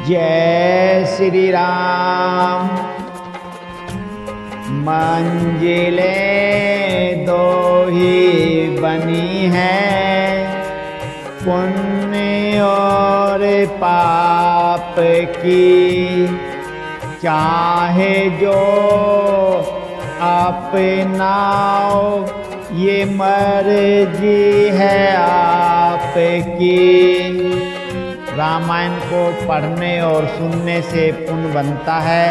जय श्री राम। मंजिलें दो ही बनी हैं, पुण्य और पाप की। चाहे जो अपनाओ, ये मर्जी है आपकी। रामायण को पढ़ने और सुनने से पुण्य बनता है,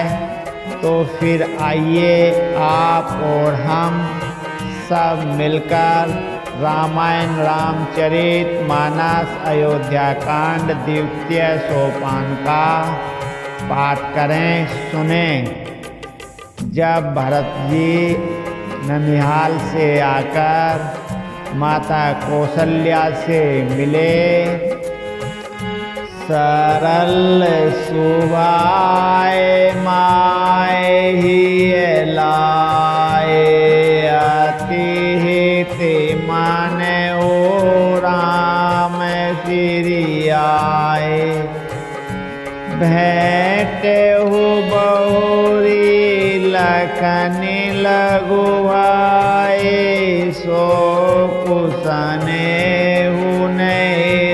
तो फिर आइए आप और हम सब मिलकर रामायण रामचरितमानस अयोध्या कांड द्वितीय सोपान का पाठ करें, सुने। जब भरत जी ननिहाल से आकर माता कौशल्या से मिले, सरल सुभाए माए ही लाए, अति हित मन ओ राम फिरि आए। भेंट हो बहुरी लखन लगु भाई, सो कुसने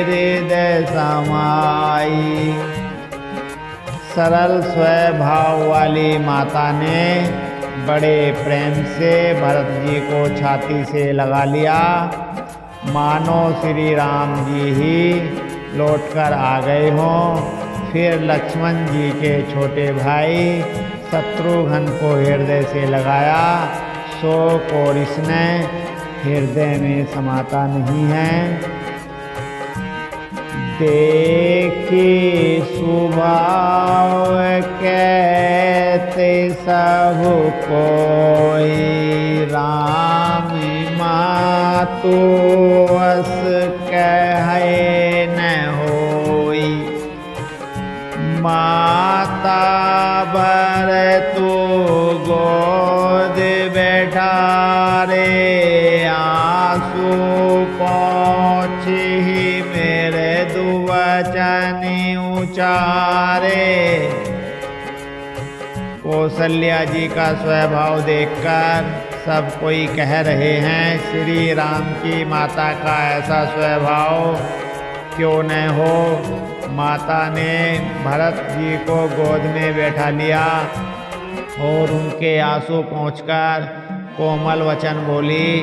हृदय समाई। सरल स्वभाव वाली माता ने बड़े प्रेम से भरत जी को छाती से लगा लिया, मानो श्री राम जी ही लौटकर आ गए हों। फिर लक्ष्मण जी के छोटे भाई शत्रुघ्न को हृदय से लगाया, शोक और इसने हृदय में समाता नहीं है। देखी स्वभाव कहते सब कोई, राम मातु अस कहे न होई। माता भर तू गोद बैठा रे, आंसू पहुँची मेरे दुवचन उचारे। कौशल्या जी का स्वभाव देखकर सब कोई कह रहे हैं, श्री राम की माता का ऐसा स्वभाव क्यों न हो। माता ने भरत जी को गोद में बैठा लिया और उनके आंसू पहुँचकर कोमल वचन बोली,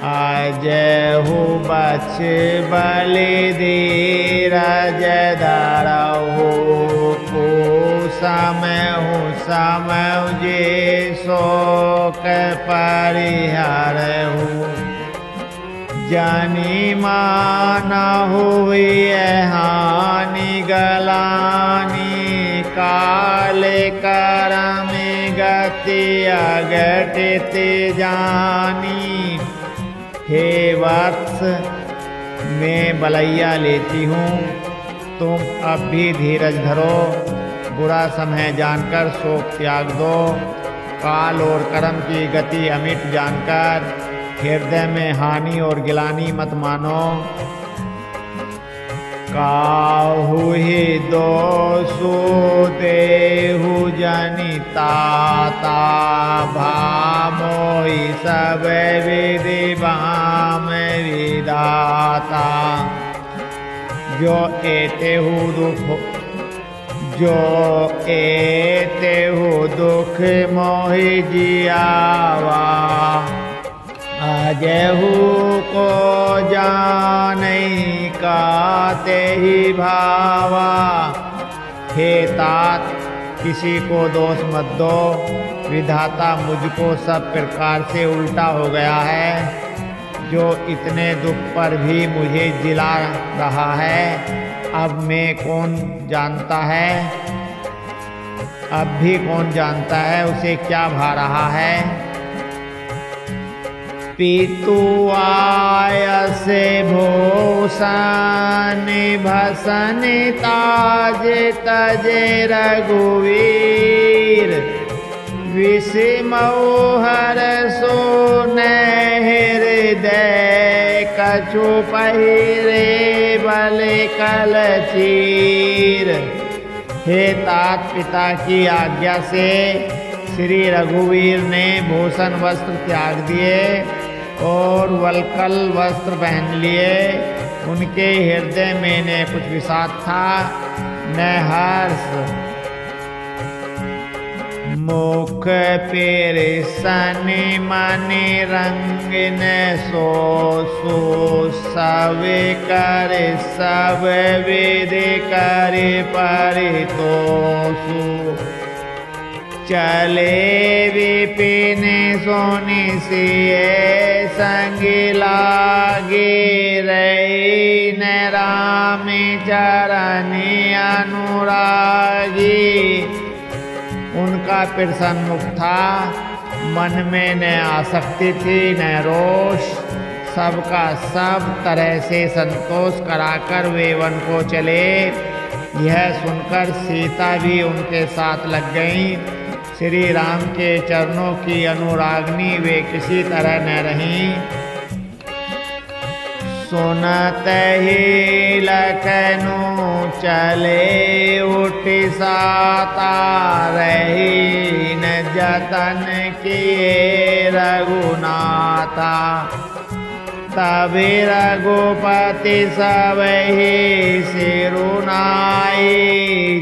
आजहु बछ बलि धीरज धरहु, कुसमहु समझे शोक परिहरहु। जानी मानहु हानि गलानी, काले करम गति अघटित जानी। हे वत्स, मैं बलैया लेती हूँ, तुम अब भी धीरज धरो, बुरा समय जानकर शोक त्याग दो। काल और कर्म की गति अमिट जानकर हृदय में हानि और गिलानी मत मानो। काहु ही दोषु देहु जनिताता, भामोहि सब विधि भाम विधाता। जो एतेहु दुख मोहि जियावा, अजहु को जानई काते ही भावा। हे तात, किसी को दोष मत दो, विधाता मुझको सब प्रकार से उल्टा हो गया है। जो इतने दुख पर भी मुझे जिला रहा है, अब मैं कौन जानता है, अब भी कौन जानता है उसे क्या भा रहा है। पितु आयसे भूषण भसन ताज तजे रघुवीर, विषमौ हरसो न हृदय कछु पहिरे बल कल चीर। हे तात, पिता की आज्ञा से श्री रघुवीर ने भूषण वस्त्र त्याग दिए और वल्कल वस्त्र पहन लिए। उनके हृदय में न कुछ विषाद था न हर्ष। मुख पेर सन मन रंग न सो सब कर सब विध कर परितोषु। चले विपिन सोनि सिए संग लागे रही न राम चरण अनुरागी। उनका पिर सन्मुख था, मन में न आसक्ति थी न रोष। सबका सब तरह से संतोष कराकर वे वन को चले। यह सुनकर सीता भी उनके साथ लग गईं। श्री राम के चरणों की अनुरागनी वे किसी तरह न रहीं। सुनत ही लखनऊ चले उठ साता रही न जतन किए रघुनाथा। तभी रघुपति सब ही सिरुनाई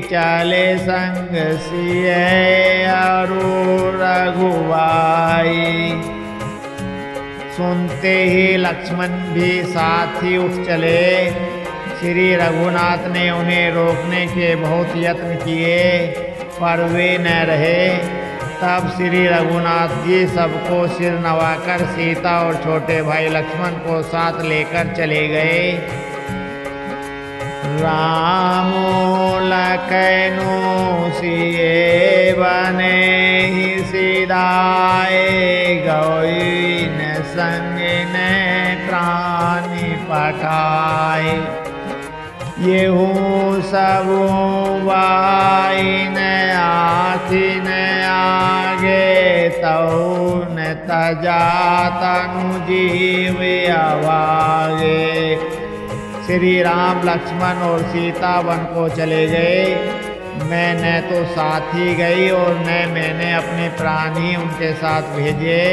चले संग सिए अरु रघुबाई। सुनते ही लक्ष्मण भी साथ ही उठ चले। श्री रघुनाथ ने उन्हें रोकने के बहुत यत्न किए पर वे न रहे। तब श्री रघुनाथ जी सबको सिर नवाकर सीता और छोटे भाई लक्ष्मण को साथ लेकर चले गए। राम लखनऊ सिए बने ही सिधाए गई न संग न त्राणी पठाए। ये हूँ सब भाई न आखि न आगे तऊ न तजा तनु जीव अवागे। श्री राम लक्ष्मण और सीता वन को चले गए। मैं न तो साथ ही गई और न मैंने अपने प्राण ही उनके साथ भेजे।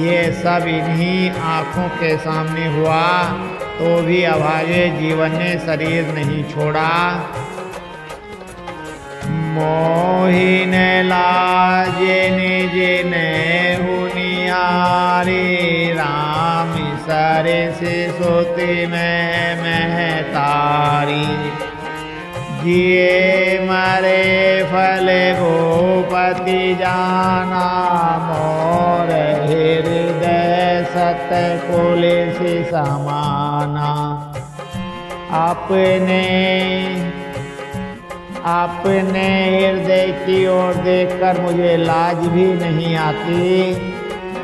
ये सब इन्हीं आँखों के सामने हुआ तो भी अभागे जीवन ने शरीर नहीं छोड़ा। मोहिन लाज निज ने हुनियारी राम सरे से सोते में महतारी। जिए मरे फल भूपति जाना मोर हृदय सत कुल से समाना। अपने हृदय की ओर देखकर मुझे लाज भी नहीं आती।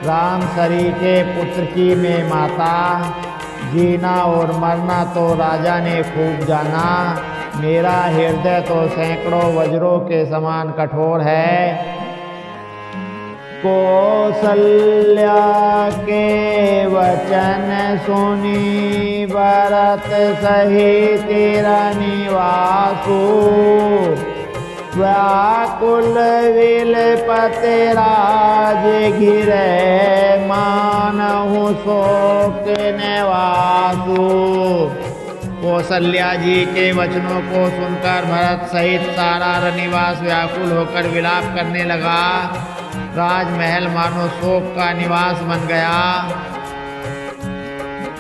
राम सरी के पुत्र की मैं माता। जीना और मरना तो राजा ने खूब जाना। मेरा हृदय तो सैकड़ों वज्रों के समान कठोर है। कौसल्या के वचन सुनी भरत सहित निवासु। व्याकुल विलपति राज घिरे मानहु शोक निवासु। कौशल्या जी के वचनों को सुनकर भरत सहित सारा रनिवास व्याकुल होकर विलाप करने लगा। राजमहल मानो शोक का निवास बन गया।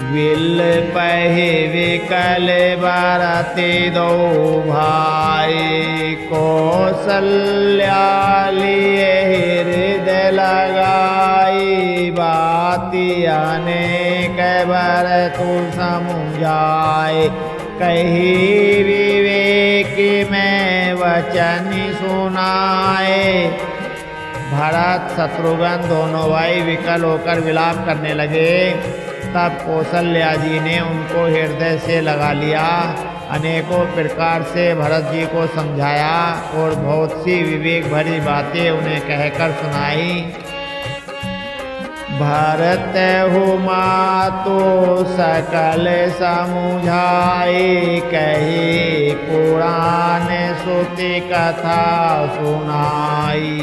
विल पहे विकल बरते दो भाई। कौशल्या लिए हृदय लगाई। बाती अनेक बर तू समझाए। कही विवेक में वचन सुनाए। भरत शत्रुघ्न दोनों भाई विकल होकर विलाप करने लगे। तब कौशल्या जी ने उनको हृदय से लगा लिया। अनेकों प्रकार से भरत जी को समझाया और बहुत सी विवेक भरी बातें उन्हें कहकर सुनाई। भरत हुमा तो सकल समुझाए, कही पुराण सुति कथा सुनाई।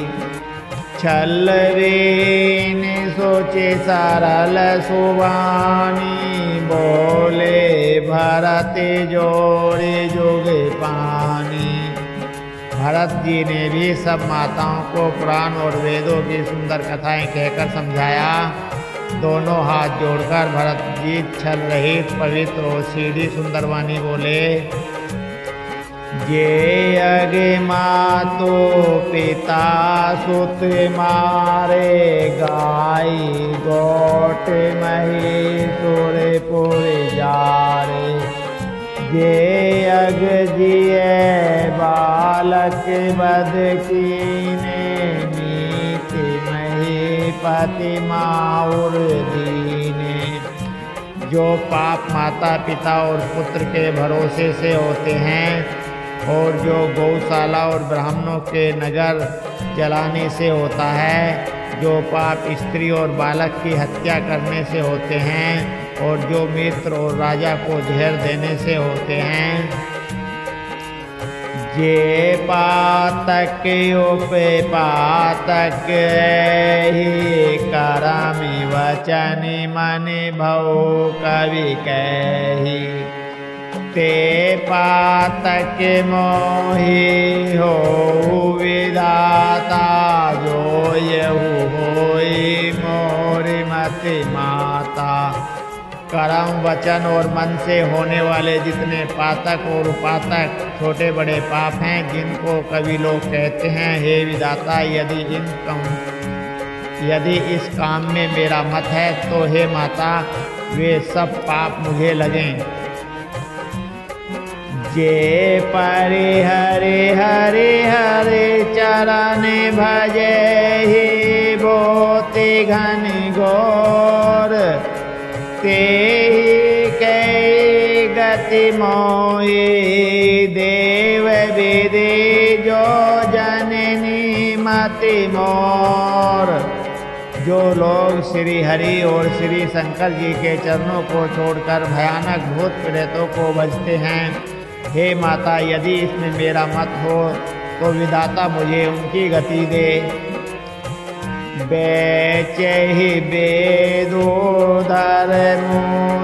छल रे ने सोचे सरल सुबानी, बोले भरत जोड़े जुग पानी। भरत जी ने भी सब माताओं को पुराण और वेदों की सुंदर कथाएं कहकर समझाया। दोनों हाथ जोड़कर भरत जी छल रहित पवित्र और सीधी सुंदर वाणी बोले, जे अगे मातो पिता सुत मारे, गाय गोट महीसुर पुर जारे। जे अग जिये बालक बध कीने, नीत महीपति माउर दीने। जो पाप माता पिता और पुत्र के भरोसे से होते हैं, और जो गौशाला और ब्राह्मणों के नगर जलाने से होता है, जो पाप स्त्री और बालक की हत्या करने से होते हैं, और जो मित्र और राजा को जहर देने से होते हैं। जे पातक उपे पातक ही, करमि वचन मन भव कवि कही। ते पातक मोहि हो विधाता, जो यहु होई मोर मति माता। कर्म वचन और मन से होने वाले जितने पातक और उपातक छोटे बड़े पाप हैं, जिनको कवि लोग कहते हैं, हे विधाता यदि इस काम में मेरा मत है तो हे माता वे सब पाप मुझे लगें। जे परि हरि हरि हरि चरण भजे, ही बोति घन घोर। ते कई गति मोहि, देव विधि जो जननी मति मोर। जो लोग श्री हरि और श्री शंकर जी के चरणों को छोड़कर भयानक भूत प्रेतों को भजते हैं, हे माता यदि इसमें मेरा मत हो तो विधाता मुझे उनकी गति दे। बेचहि वेदो धर्मो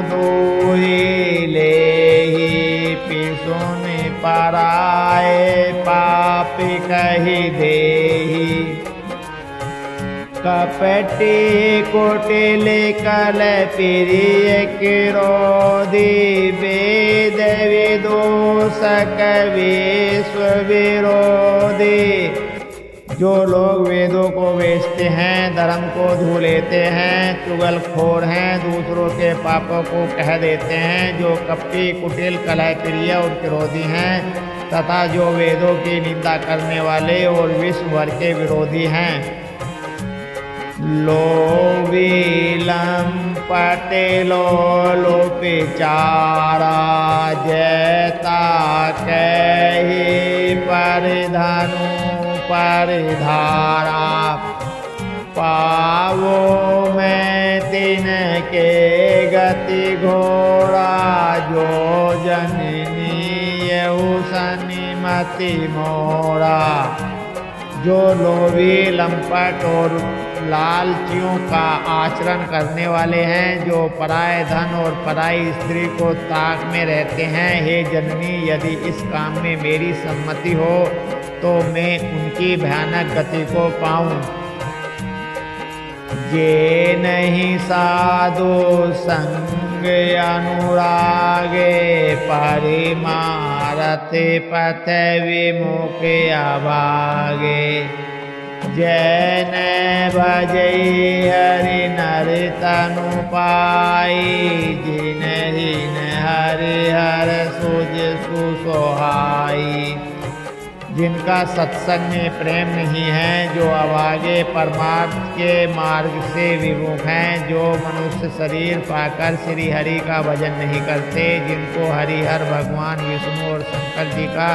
दुहि, लेहि पिसुन पराए पापी कहि देहि। कपटी कुटिल कल प्रिय क्रोधी, वेद विदूषक विश्व विरोधी। जो लोग वेदों को बेचते हैं, धर्म को धू लेते हैं, चुगलखोर हैं, दूसरों के पापों को कह देते हैं, जो कपटी कुटिल कलह प्रिय और क्रोधी हैं, तथा जो वेदों की निंदा करने वाले और विश्व भर के विरोधी हैं। लोभीलम पटेलो लोपिचारा, जैता कही परिधनु परिधारा। पावो मैं तिनके गति घोरा, जो जननी यहु सन्मति मोरा। जो लोभी लंपट और लालचियों का आचरण करने वाले हैं, जो पराये धन और पराई स्त्री को ताक में रहते हैं, हे जननी यदि इस काम में मेरी सम्मति हो तो मैं उनकी भयानक गति को पाऊं। जे नहीं साधु संग अनुरागे, परिमारथ पथ विमुख अभागे। जैन भजई हरि नर तनु पाई, जिनहिन हरि हर सुज सुसोहाई। जिनका सत्संग में प्रेम नहीं है, जो अभागे परमार्थ के मार्ग से विमुख हैं, जो मनुष्य शरीर पाकर श्री हरि का भजन नहीं करते, जिनको हरिहर भगवान विष्णु और शंकर जी का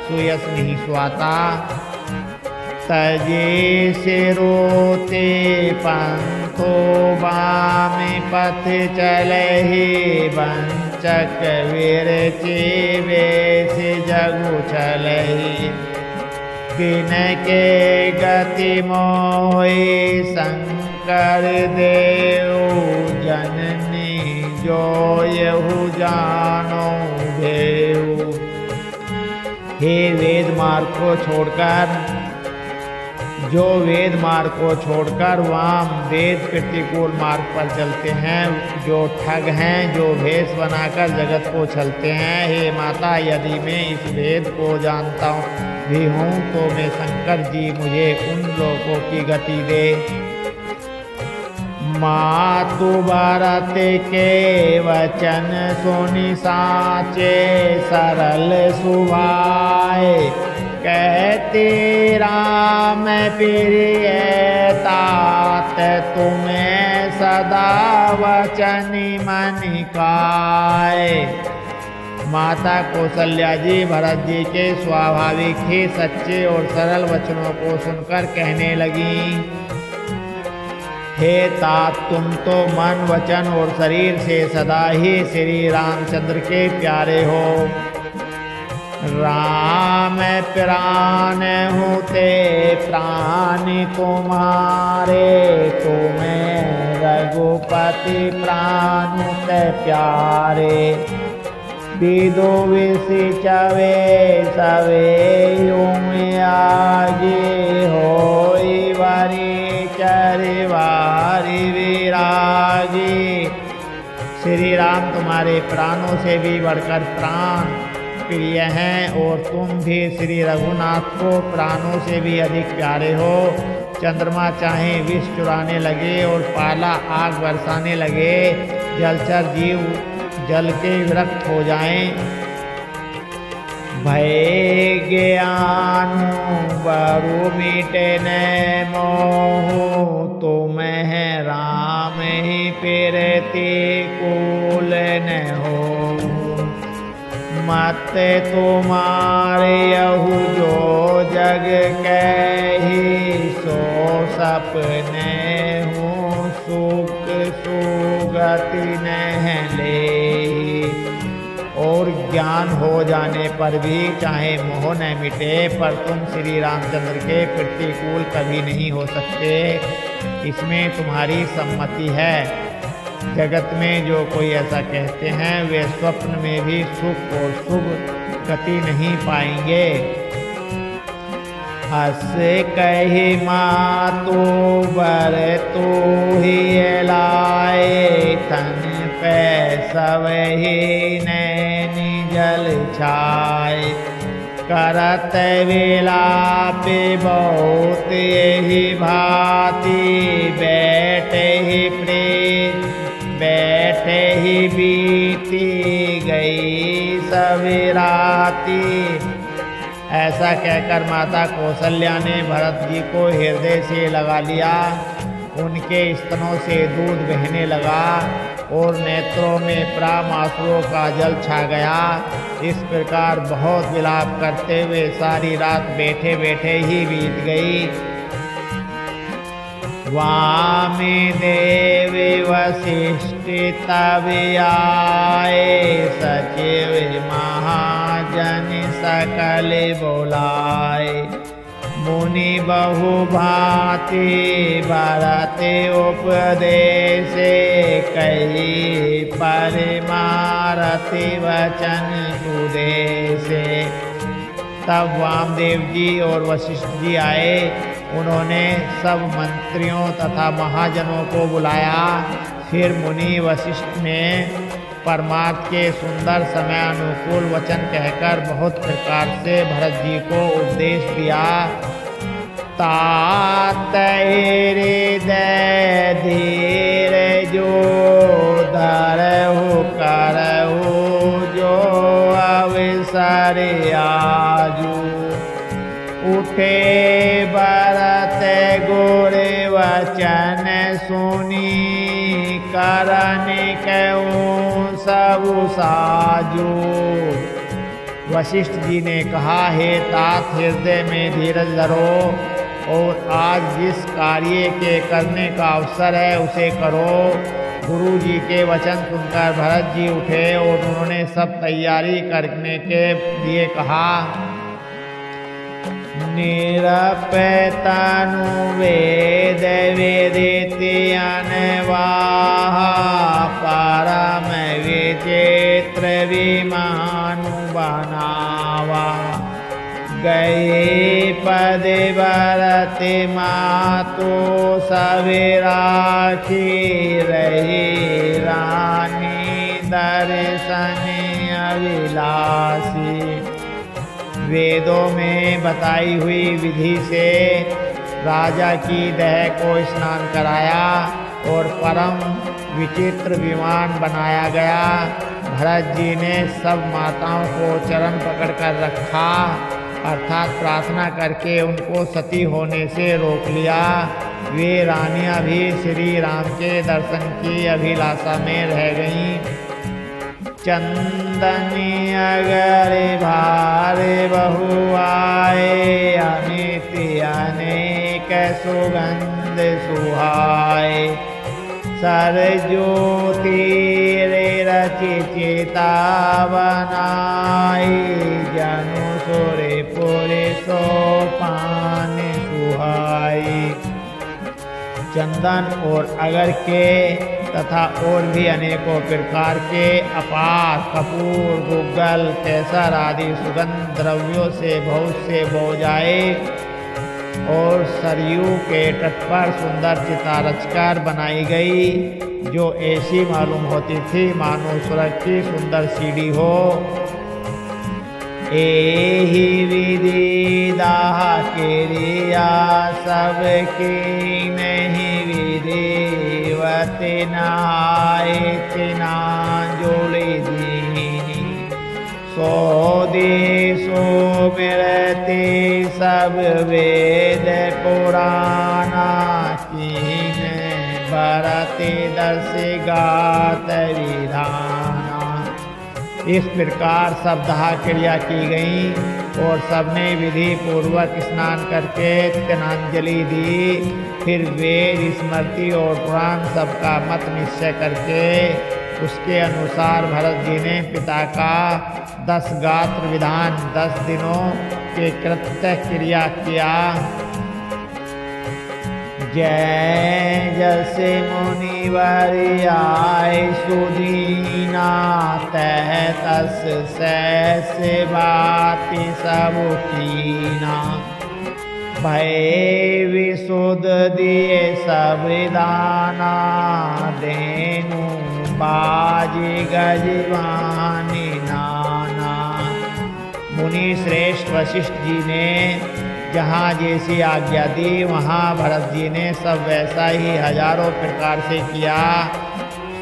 सुयश नहीं सुहाता। तजे सिरोते पंथ तो बामी पथ चलहि वंचक विरचि वेश जगु चलहि तिनके गति मोहि शंकर देव जननी जो यहु जानो देव। हे वेद मार्ग को छोड़कर जो वेद मार्ग को छोड़कर वाम वेद प्रतिकूल मार्ग पर चलते हैं, जो ठग हैं, जो भेष बनाकर जगत को छलते हैं, हे माता यदि मैं इस वेद को जानता भी हूँ तो मैं शंकर जी मुझे उन लोगों की गति दे। मातु भरत के वचन सुनि साचे सरल सुभाए कहते राम प्रिय तात तुम्हें सदा वचन मन काए। माता कौशल्या जी भरत जी के स्वाभाविक ही सच्चे और सरल वचनों को सुनकर कहने लगी, हे तात तुम तो मन वचन और शरीर से सदा ही श्री रामचंद्र के प्यारे हो। राम प्राण होते प्राण तुम्हारे तुम्हें रघुपति प्राण ते प्यारे। विदो विषि चवे सवे आगे होई वारी चरवारी विरागी। श्री राम तुम्हारे प्राणों से भी बढ़कर प्राण प्रिय हैं और तुम भी श्री रघुनाथ को प्राणों से भी अधिक प्यारे हो। चंद्रमा चाहे विष चुराने लगे और पाला आग बरसाने लगे, जलचर जीव जल के विरक्त हो जाएं। भय ज्ञान बरु मिटे न मोह तुम्हें राम ही फिरती कूल न हो। मत तुम्हारे यहु जो जग कही सो सपने हूँ सुख सुगति न ले। और ज्ञान हो जाने पर भी चाहे मोह न मिटे पर तुम श्री रामचंद्र के प्रतिकूल कभी नहीं हो सकते, इसमें तुम्हारी सम्मति है। जगत में जो कोई ऐसा कहते हैं वे स्वप्न में भी सुख और शुभ गति नहीं पाएंगे। हस कही मातु बर तू ही लाए तन पे सब ही नैनी जल छाए। करत विलाप बहुत यही भांति बैठे ही प्रेम बैठे ही बीती गई सवेराती। ऐसा कहकर माता कौशल्या ने भरत जी को हृदय से लगा लिया। उनके स्तनों से दूध बहने लगा और नेत्रों में प्राण आंसुओं का जल छा गया। इस प्रकार बहुत विलाप करते हुए सारी रात बैठे बैठे ही बीत गई। वामी देवी वशिष्ठ तब आए सचिव महाजन सकल बोलाए। मुनि बहु भांति भरत उपदेश कही परमारति वचन सुदेशे। तब वामदेव जी और वशिष्ठ जी आए। उन्होंने सब मंत्रियों तथा महाजनों को बुलाया। फिर मुनि वशिष्ठ ने परमार्थ के सुंदर समय अनुकूल वचन कहकर बहुत प्रकार से भरत जी को उपदेश दिया। तात हृदय धीर जो धरहु करहु जो अवसर आजू। उठे भरत गुर वचन सुनी करन कहूँ सब साजू। वशिष्ठ जी ने कहा, हे तात हृदय में धीरज धरो। और आज जिस कार्य के करने का अवसर है उसे करो। गुरु जी के वचन सुनकर भरत जी उठे और उन्होंने सब तैयारी करने के लिए कहा। निरपेतनु वेद वेदिति अनवाह परम विचित्र विमानु बनावा। गए पद भरति मातु सविराखी रही रानी दर्शन अभिलाषी। वेदों में बताई हुई विधि से राजा की देह को स्नान कराया और परम विचित्र विमान बनाया गया। भरत जी ने सब माताओं को चरण पकड़कर रखा, अर्थात प्रार्थना करके उनको सती होने से रोक लिया। वे रानियां भी श्री राम के दर्शन की अभिलाषा में रह गईं। चंदनी अगर भार बहु आए अमिति अनेक सुगंध सुहाए। सर ज्योति रचि चिता बनाई जनु सुरे पुरे सोपान सुहाई। चंदन और अगर के तथा और भी अनेकों प्रकार के अपार कपूर गुग्गल केसर आदि सुगंध द्रव्यों से बहुत से बोजाए और सरयू के तट पर सुंदर चिता रचकर बनाई गई, जो ऐसी मालूम होती थी मानो स्वर्ग की सुंदर सीढ़ी हो। एहि विधि दाह क्रिया सबकी नहीं विधिवति नहाय तिना जोड़ी दीनी। सो देशो मिलते सब वेद पुराना कीन भरति दर्श गात विधाना। इस प्रकार सब दाह क्रिया की गई और सबने विधि पूर्वक स्नान करके तिनांजलि दी। फिर वेद स्मृति और पुराण सबका मत निश्चय करके उसके अनुसार भरत जी ने पिता का 10 गात्र विधान 10 दिनों के कृत्य क्रिया किया। जय जैसे मुनिवर आए सुदीना तह तस से बाति सब कीना। भय विशुद्ध दिए सब दाना देनु बाजी गजवानी नाना। मुनि श्रेष्ठ वशिष्ठ जी ने जहाँ जैसी आज्ञा दी वहाँ भरत जी ने सब वैसा ही हजारों प्रकार से किया।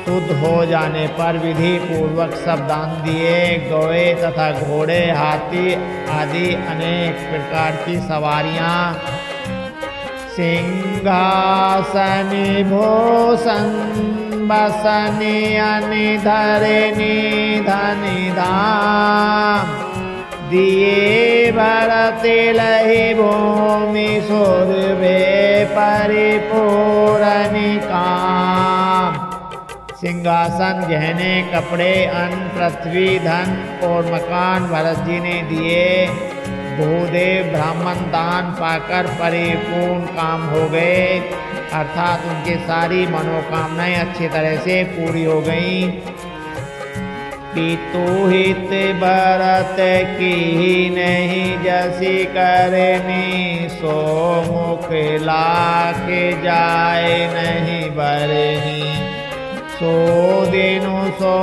शुद्ध हो जाने पर विधि पूर्वक सब दान दिए। गौए तथा घोड़े हाथी आदि अनेक प्रकार की सवारियाँ सिंहासन भूषण बसने अनिधरे निधन धाम। दिए भरत लहि भूमि सुरभे परिपूर्ण काम। सिंहासन गहने कपड़े अन्न पृथ्वी धन और मकान भरत जी ने दिए। भूदेव ब्राह्मण दान पाकर परिपूर्ण काम हो गए, अर्थात उनकी सारी मनोकामनाएं अच्छी तरह से पूरी हो गईं। पितु हित भरत की नहीं जसी करनी। सो मुख लाख जाए नहीं बरनी। सो दिनु सो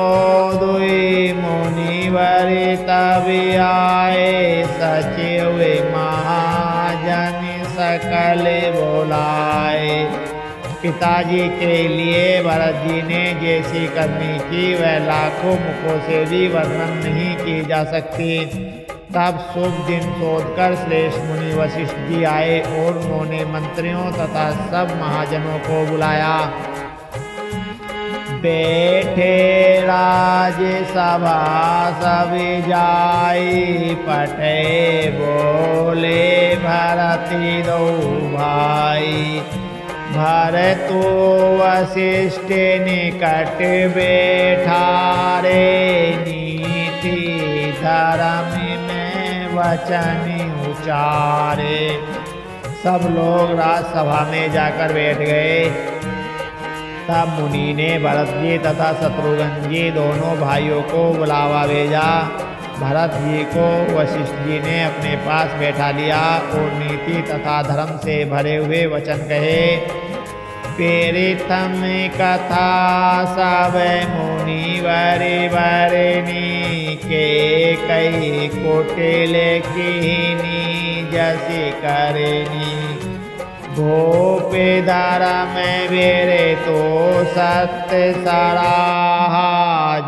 दुई मुनिवर तब आए। सचिव महाजन सकल बोलाए। पिताजी के लिए भरत जी ने जैसी करनी की वह लाखों मुखों से भी वर्णन नहीं की जा सकती। तब शुभ दिन सोचकर श्रेष्ठ मुनि वशिष्ठ जी आए और उन्होंने मंत्रियों तथा सब महाजनों को बुलाया। बैठे राज सभा सब जाई। पटे बोले भरती दो भाई। भरतु वशिष्ठ निकट बैठारे, नीति धर्म में वचन उचारे। सब लोग राजसभा में जाकर बैठ गए। तब मुनि ने भरत जी तथा शत्रुघ्न जी दोनों भाइयों को बुलावा भेजा। भरत जी को वशिष्ठ जी ने अपने पास बैठा लिया और नीति तथा धर्म से भरे हुए वचन कहे। प्रेरितम कथा सब मुनिवर वरनी, के कई कुटिल कीनी जसी करनी। भूप धर्म वीरे तो सत्य सराहा,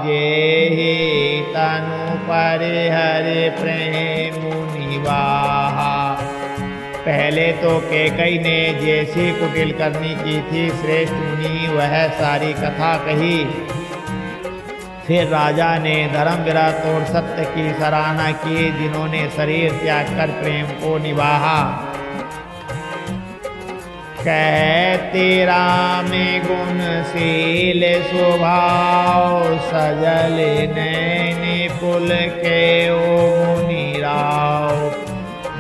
जेहि तनु परिहरि प्रेम निवाहा। पहले तो कैकई ने जैसी कुटिल करनी की थी, श्रेष्ठ मुनि वह सारी कथा कही। फिर राजा ने धर्म विरत और सत्य की सराहना की, जिन्होंने शरीर त्याग कर प्रेम को निभाहा। कहते राम गुणशील स्वभाव, सजल नैन पुल के ओ मुनि राव।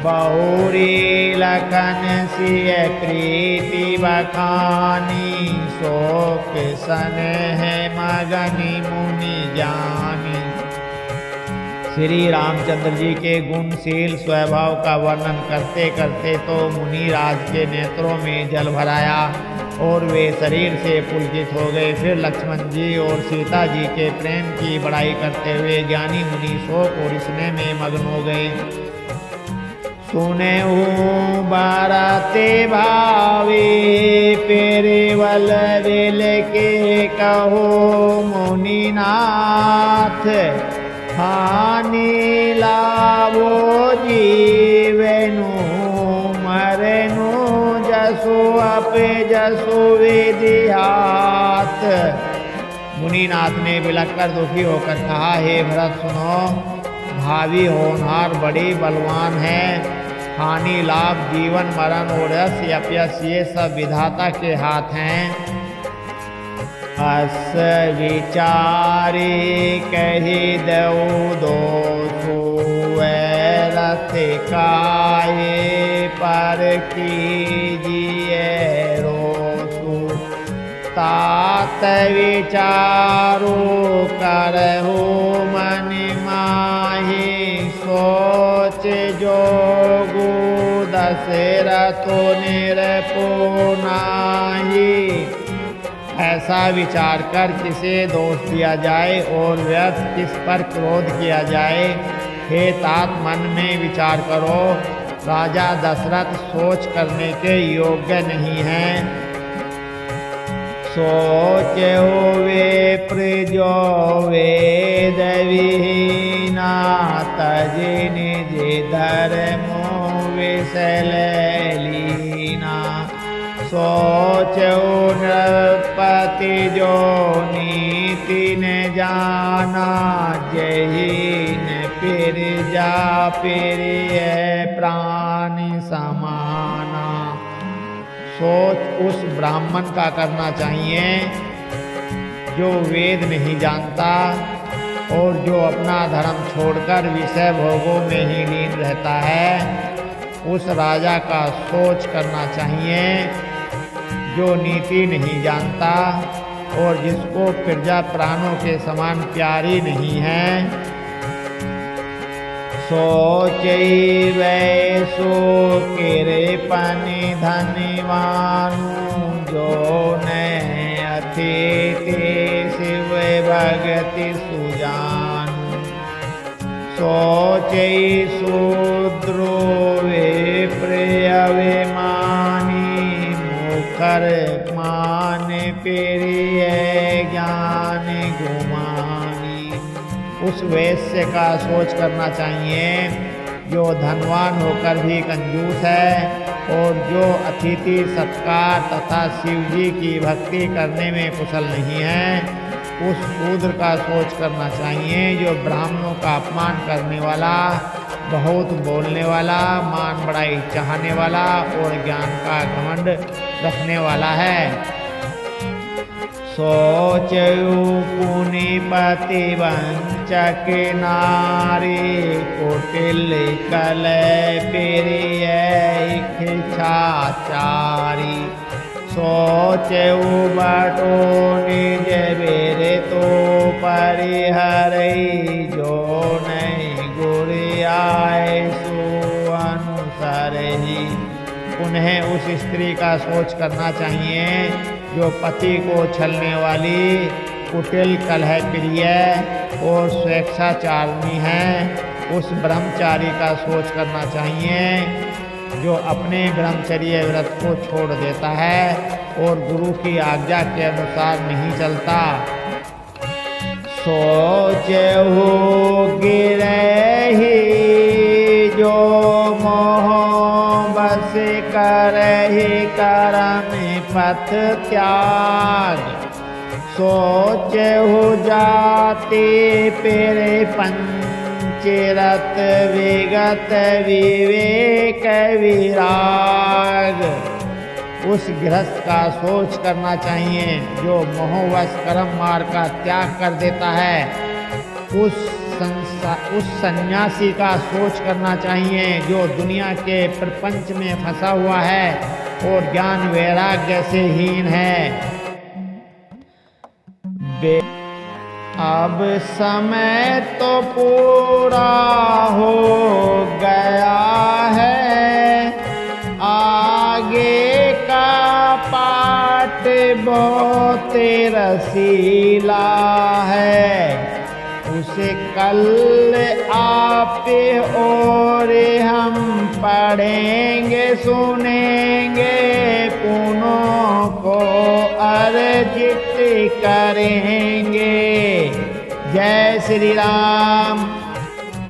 बहुरी लखन सिय प्रीति बखानी, शोक स्नेह मगनी मुनि जानी। श्री रामचंद्र जी के गुणशील स्वभाव का वर्णन करते करते तो मुनि राज के नेत्रों में जल भराया और वे शरीर से पुलकित हो गए। फिर लक्ष्मण जी और सीता जी के प्रेम की बड़ाई करते हुए ज्ञानी मुनि शोक और स्नेह में मग्न हो गए। सुने बाराते भावे, पेरेवल वेल के कहो मुनिनाथ। हानि लाभो जीवेनु, मरेनु जसो अपे जसो विधिहात। मुनिनाथ ने बिलख कर दुखी होकर कहा, हे भरत सुनो, भावी होनहार बड़ी बलवान है। हानि लाभ जीवन मरण और यश अपयश ये सब विधाता के हाथ हैं। अस विचारी कही दऊ दोषो, रथ काये पर कीजिए रोसु। तात विचारो करहु मन माही, सोच जोगु दशरथो निरपो नाही। ऐसा विचार कर किसे दोष दिया जाए और व्यर्थ किस पर क्रोध किया जाए। हे तात मन में विचार करो, राजा दशरथ सोच करने के योग्य नहीं हैं। सोचो वे प्रजो वेद विहीना, तजि निज धर्मो विशल लीना। सोचो नृपति जो नीति न जाना, जही न फिर जा प्रिय प्राणी समाना। सोच उस ब्राह्मण का करना चाहिए जो वेद नहीं जानता और जो अपना धर्म छोड़कर विषय भोगों में ही लीन रहता है। उस राजा का सोच करना चाहिए जो नीति नहीं जानता और जिसको प्रजा प्राणों के समान प्यारी नहीं है। सोचई वैसो कृपन धनवानु, जो न अतिथि शिव भगति सुजानु। सोचई शूद्रो वे प्रिय मानी, मुखर मान प्रिय ज्ञान गुमानी। उस वैश्य का सोच करना चाहिए जो धनवान होकर भी कंजूस है और जो अतिथि सत्कार तथा शिव जी की भक्ति करने में कुशल नहीं है। उस शूद्र का सोच करना चाहिए जो ब्राह्मणों का अपमान करने वाला बहुत बोलने वाला, मान बढ़ाई चाहने वाला और ज्ञान का घमंड रखने वाला है। सोचयु पुनिपति वंचक नारी, कुटिल कल प्रिय इच्छाचारी। सोचयु बटो निज बेरे तो परिहरई, जो नहीं गुरियाए सो अनुसार ही। उन्हें उस स्त्री का सोच करना चाहिए जो पति को छलने वाली, कुटिल कलह प्रिय और स्वेच्छाचारिणी है। उस ब्रह्मचारी का सोच करना चाहिए जो अपने ब्रह्मचर्य व्रत को छोड़ देता है और गुरु की आज्ञा के अनुसार नहीं चलता। सोचहु गिरहि जो मोह बस करहि, करम पथ त्याग। सोचहु जाति पेरे पंचरत, विगत विवेक विराग। उस गृहस्थ का सोच करना चाहिए जो मोहवश कर्म मार्ग का त्याग कर देता है। उस सन्यासी का सोच करना चाहिए जो दुनिया के प्रपंच में फंसा हुआ है और ज्ञान वैराग्य से हीन है। अब समय तो पूरा हो गया है, आगे का पाठ बहुत रसीला है। उसे कल आप और हम पढ़ेंगे सुनेंगे, पुनः को अर्जित करेंगे। जय श्री राम।